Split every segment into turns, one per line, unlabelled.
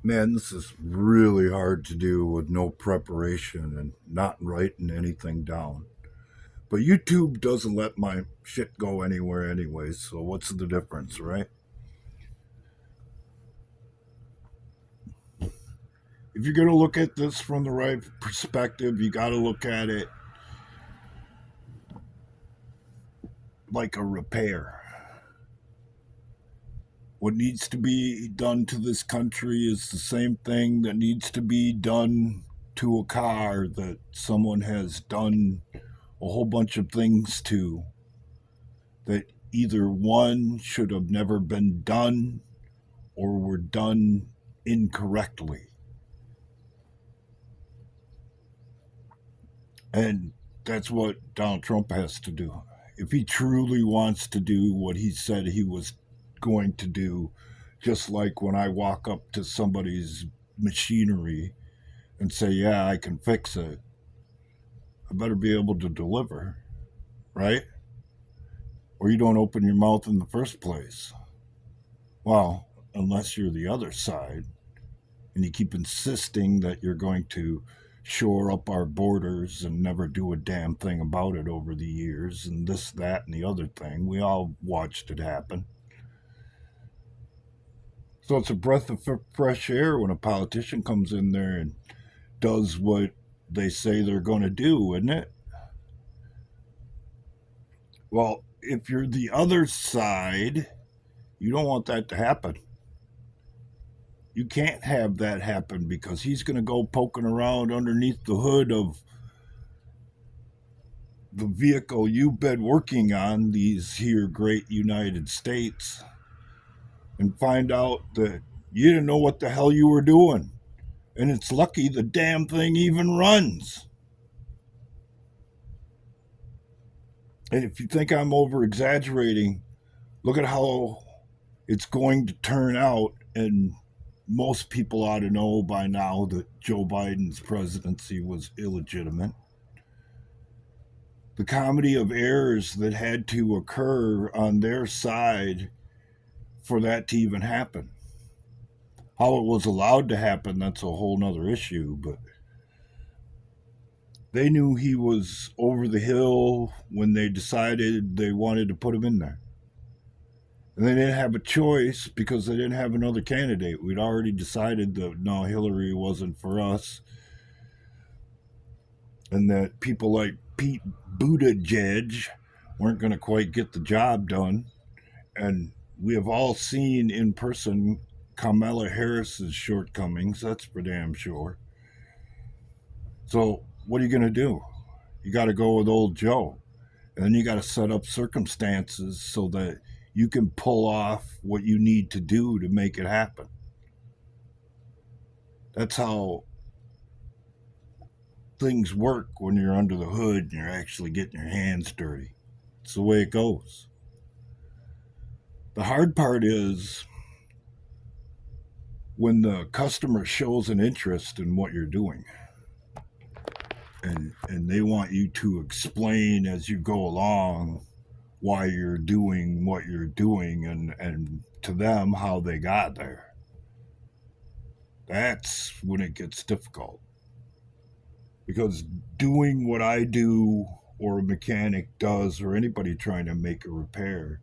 Man, this is really hard to do with no preparation and not writing anything down. But YouTube doesn't let my shit go anywhere anyway, so what's the difference, right? If you're going to look at this from the right perspective, you got to look at it like a repair. What needs to be done to this country is the same thing that needs to be done to a car that someone has done a whole bunch of things to, that either one should have never been done or were done incorrectly. And that's what Donald Trump has to do. If he truly wants to do what he said he was going to do, just like when I walk up to somebody's machinery and say, yeah, I can fix it, I better be able to deliver, right? Or you don't open your mouth in the first place. Well, unless you're the other side and you keep insisting that you're going to shore up our borders and never do a damn thing about it over the years and this, that, and the other thing. We all watched it happen. So it's a breath of fresh air when a politician comes in there and does what they say they're going to do, isn't it? Well, if you're the other side, you don't want that to happen. You can't have that happen because he's going to go poking around underneath the hood of the vehicle you've been working on, these here great United States, and find out that you didn't know what the hell you were doing. And it's lucky the damn thing even runs. And if you think I'm over exaggerating, look at how it's going to turn out. And most people ought to know by now that Joe Biden's presidency was illegitimate. The comedy of errors that had to occur on their side for that to even happen. How it was allowed to happen, that's a whole nother issue, but they knew he was over the hill when they decided they wanted to put him in there. And they didn't have a choice because they didn't have another candidate. We'd already decided that no, Hillary wasn't for us, and that people like Pete Buttigieg weren't going to quite get the job done. And we have all seen in person Kamala Harris's shortcomings, that's for damn sure. So, what are you going to do? You got to go with old Joe. And then you got to set up circumstances so that you can pull off what you need to do to make it happen. That's how things work when you're under the hood and you're actually getting your hands dirty. It's the way it goes. The hard part is when the customer shows an interest in what you're doing, and they want you to explain as you go along why you're doing what you're doing, and to them how they got there. That's when it gets difficult. Because doing what I do or a mechanic does or anybody trying to make a repair,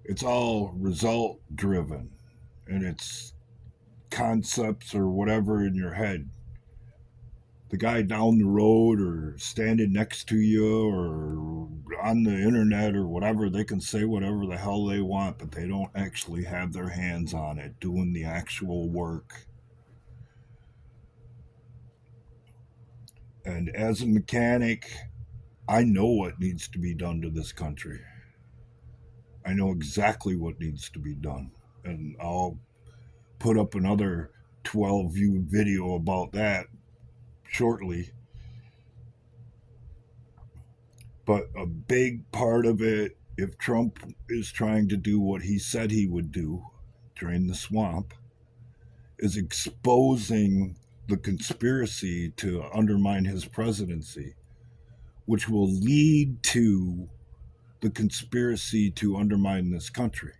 it's all result driven, and it's concepts or whatever in your head. The guy down the road or standing next to you or on the internet or whatever, they can say whatever the hell they want, but they don't actually have their hands on it doing the actual work. And as a mechanic, I know what needs to be done to this country. I know exactly what needs to be done. And I'll put up another 12 viewed video about that shortly. But a big part of it, if Trump is trying to do what he said he would do, drain the swamp, is exposing the conspiracy to undermine his presidency, which will lead to the conspiracy to undermine this country.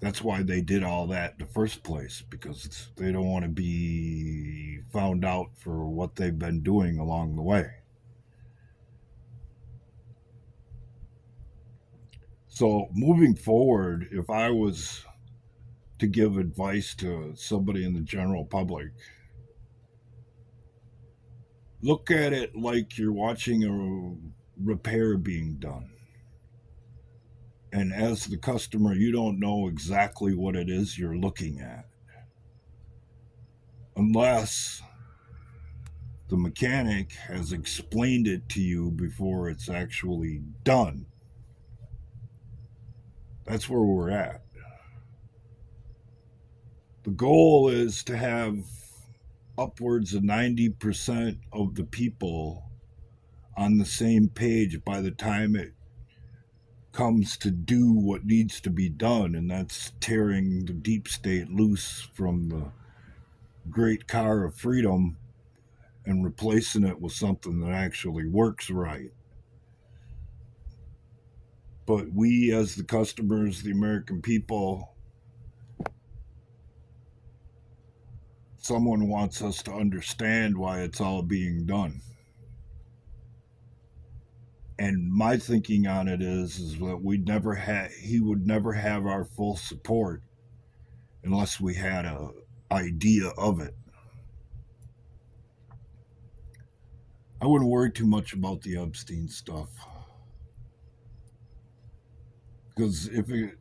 That's why they did all that in the first place, because they don't want to be found out for what they've been doing along the way. So, moving forward, if I was to give advice to somebody in the general public, look at it like you're watching a repair being done. And as the customer, you don't know exactly what it is you're looking at unless the mechanic has explained it to you before it's actually done. That's where we're at. The goal is to have upwards of 90% of the people on the same page by the time it comes to do what needs to be done, and that's tearing the deep state loose from the great car of freedom and replacing it with something that actually works right. But we, as the customers, the American people, someone wants us to understand why it's all being done. And my thinking on it is that he would never have our full support unless we had a idea of it. I wouldn't worry too much about the Epstein stuff, because if it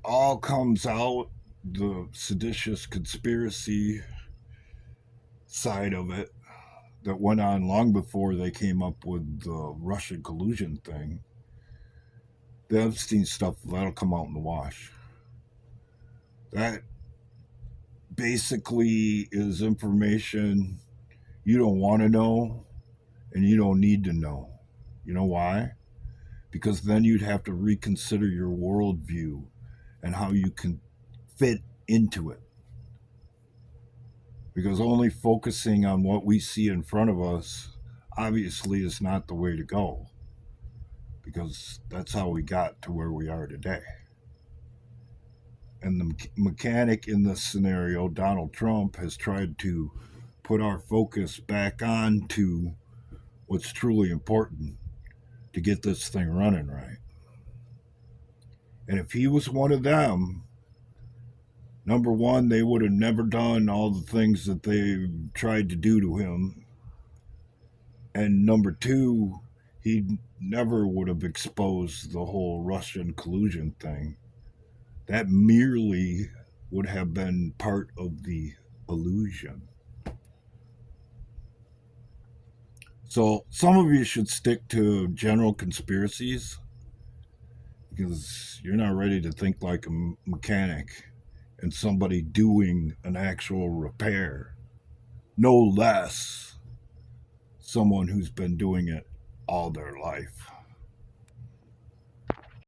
all comes out, the seditious conspiracy side of it that went on long before they came up with the Russian collusion thing, the Epstein stuff, that'll come out in the wash. That basically is information you don't want to know and you don't need to know. You know why? Because then you'd have to reconsider your worldview and how you can fit into it. Because only focusing on what we see in front of us obviously is not the way to go. Because that's how we got to where we are today. And the mechanic in this scenario, Donald Trump, has tried to put our focus back on to what's truly important to get this thing running right. And if he was one of them, number one, they would have never done all the things that they tried to do to him. And number two, he never would have exposed the whole Russian collusion thing. That merely would have been part of the illusion. So some of you should stick to general conspiracies because you're not ready to think like a mechanic and somebody doing an actual repair. No less someone who's been doing it all their life.